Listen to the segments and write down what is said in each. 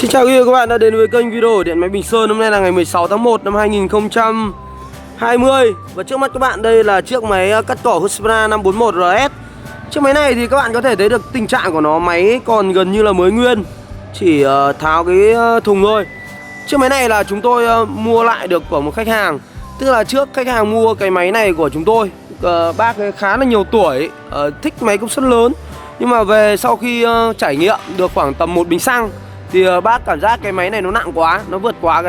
Xin chào quý vị và các bạn đã đến với kênh video của Điện Máy Bình Sơn. Hôm nay là ngày 16 tháng 1 năm 2020. Và trước mắt các bạn đây là chiếc máy cắt cỏ Husqvarna 541RS. Chiếc máy này thì các bạn có thể thấy được tình trạng của nó, máy còn gần như là mới nguyên, chỉ tháo cái thùng thôi. Chiếc máy này là chúng tôi mua lại được của một khách hàng. Tức là trước khách hàng mua cái máy này của chúng tôi, bác ấy khá là nhiều tuổi, thích máy công suất lớn. Nhưng mà về sau khi trải nghiệm được khoảng tầm 1 bình xăng thì bác cảm giác cái máy này nó nặng quá, nó vượt quá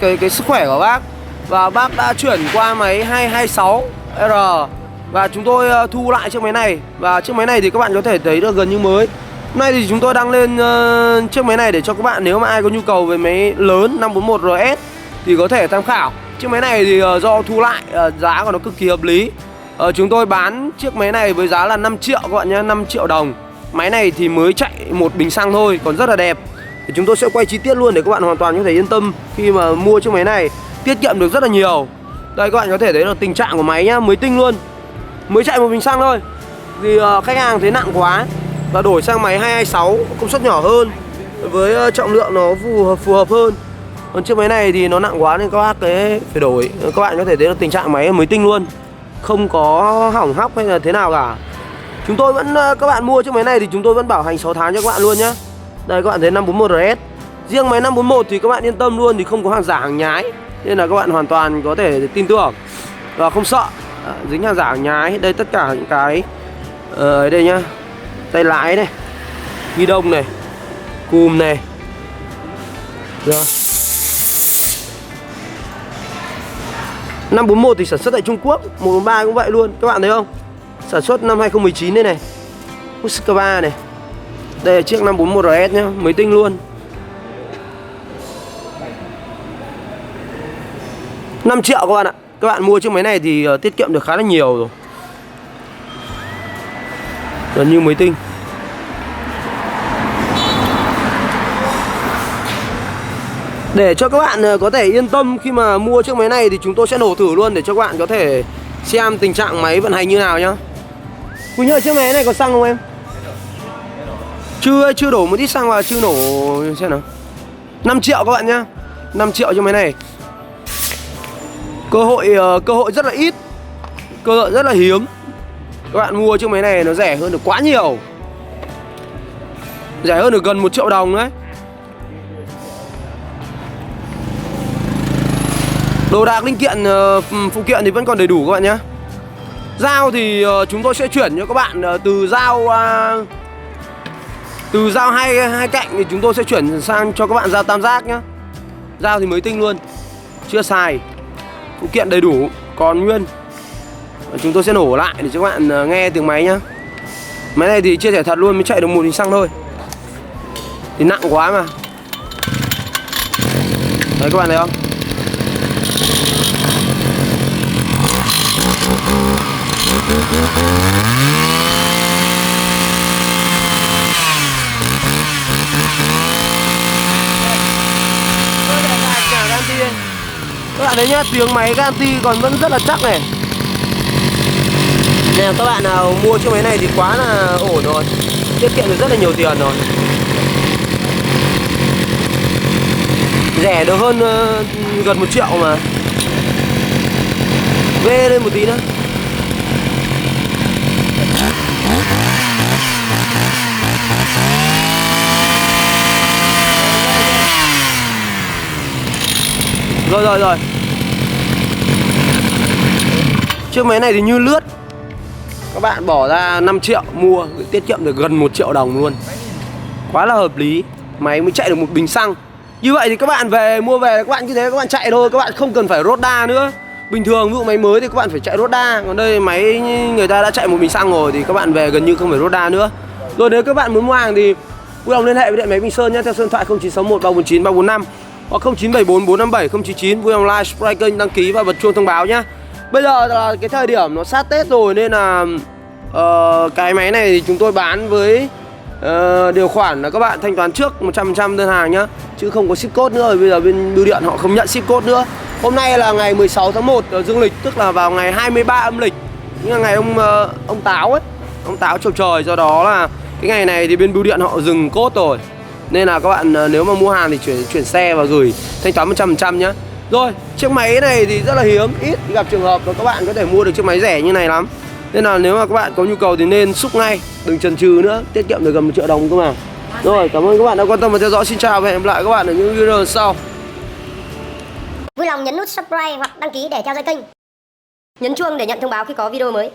cái sức khỏe của bác. Và bác đã chuyển qua máy 226R và chúng tôi thu lại chiếc máy này. Và chiếc máy này thì các bạn có thể thấy được gần như mới. Hôm nay thì chúng tôi đăng lên chiếc máy này để cho các bạn, nếu mà ai có nhu cầu về máy lớn 541RS thì có thể tham khảo. Chiếc máy này thì do thu lại, giá của nó cực kỳ hợp lý. Chúng tôi bán chiếc máy này với giá là 5 triệu các bạn nhé, 5 triệu đồng. Máy này thì mới chạy 1 bình xăng thôi, còn rất là đẹp. Thì chúng tôi sẽ quay chi tiết luôn để các bạn hoàn toàn có thể yên tâm khi mà mua chiếc máy này, tiết kiệm được rất là nhiều. Đây các bạn có thể thấy được tình trạng của máy nhá, mới tinh luôn, mới chạy 1 bình xăng thôi. Thì khách hàng thấy nặng quá và đổi sang máy 226 công suất nhỏ hơn, với trọng lượng nó phù hợp hơn. Còn chiếc máy này thì nó nặng quá nên các bác phải đổi. Các bạn có thể thấy được tình trạng máy mới tinh luôn, không có hỏng hóc hay là thế nào cả. Chúng tôi vẫn, các bạn mua chiếc máy này thì chúng tôi vẫn bảo hành 6 tháng cho các bạn luôn nhé. Đây các bạn thấy 541RS. Riêng máy 541 thì các bạn yên tâm luôn, thì không có hàng giả hàng nhái, nên là các bạn hoàn toàn có thể tin tưởng và không sợ dính hàng giả hàng nhái. Đây tất cả những cái ở đây nhá, tay lái này, ghi đông này, cùm này. Rồi. 541 thì sản xuất tại Trung Quốc, 143 cũng vậy luôn, các bạn thấy không? Sản xuất năm 2019 đây này, Husqvarna này. Đây là chiếc 541RS nhá, mới tinh luôn. 5 triệu các bạn ạ. Các bạn mua chiếc máy này thì tiết kiệm được khá là nhiều rồi, gần như mới tinh. Để cho các bạn có thể yên tâm khi mà mua chiếc máy này thì chúng tôi sẽ nổ thử luôn để cho các bạn có thể xem tình trạng máy vận hành như nào nhá. Quỳnh ơi, chiếc máy này có xăng không em? Chưa đổ một ít xăng vào, chưa nổ xem nào. 5 triệu các bạn nhá, 5 triệu cho máy này. Cơ hội rất là ít, cơ hội rất là hiếm. Các bạn mua chiếc máy này nó rẻ hơn được quá nhiều, rẻ hơn được gần 1 triệu đồng đấy. Đồ đạc linh kiện, phụ kiện thì vẫn còn đầy đủ các bạn nhé. Dao thì chúng tôi sẽ chuyển cho các bạn từ dao hai cạnh thì chúng tôi sẽ chuyển sang cho các bạn dao tam giác nhé. Dao thì mới tinh luôn, chưa xài, phụ kiện đầy đủ, còn nguyên. Chúng tôi sẽ nổ lại để cho các bạn nghe tiếng máy nhá. Máy này thì chia sẻ thật luôn, mới chạy được 1 bình xăng thôi, thì nặng quá mà. Đấy các bạn thấy không? Các bạn thấy nhá, tiếng máy ganti còn vẫn rất là chắc này. Nè, các bạn nào mua chiếc máy này thì quá là ổn rồi, tiết kiệm được rất là nhiều tiền rồi, rẻ được hơn gần 1 triệu mà. Vê lên một tí nữa. Rồi. Chiếc máy này thì như lướt. Các bạn bỏ ra 5 triệu mua, tiết kiệm được gần 1 triệu đồng luôn, quá là hợp lý. Máy mới chạy được 1 bình xăng. Như vậy thì các bạn mua về các bạn như thế, các bạn chạy thôi, các bạn không cần phải rốt đa nữa. Bình thường ví dụ máy mới thì các bạn phải chạy rốt đa, còn đây máy người ta đã chạy 1 bình xăng rồi thì các bạn về gần như không phải rốt đa nữa. Rồi nếu các bạn muốn mua hàng thì vui lòng liên hệ với Điện Máy Bình Sơn nhé, theo số điện thoại 0961 349 345 hoặc 0974 457 099. Vui lòng like, subscribe kênh, đăng ký và bật chuông thông báo nhé. Bây giờ là cái thời điểm nó sát Tết rồi nên là cái máy này thì chúng tôi bán với điều khoản là các bạn thanh toán trước 100% đơn hàng nhá, chứ không có ship code nữa. Bây giờ bên bưu điện họ không nhận ship code nữa. Hôm nay là ngày 16 tháng 1 dương lịch, tức là vào ngày 23 âm lịch, nhưng là ngày ông Táo ấy, ông Táo chầu trời, do đó là cái ngày này thì bên bưu điện họ dừng cốt rồi, nên là các bạn nếu mà mua hàng thì chuyển xe và gửi thanh toán 100% nhá. Rồi, chiếc máy này thì rất là hiếm, ít gặp trường hợp là các bạn có thể mua được chiếc máy rẻ như này lắm. Nên là nếu mà các bạn có nhu cầu thì nên xúc ngay, đừng chần chừ nữa, tiết kiệm được gần 1 triệu đồng cơ mà. Rồi, cảm ơn các bạn đã quan tâm và theo dõi. Xin chào và hẹn gặp lại các bạn ở những video sau. Vui lòng nhấn nút subscribe hoặc đăng ký để theo dõi kênh. Nhấn chuông để nhận thông báo khi có video mới.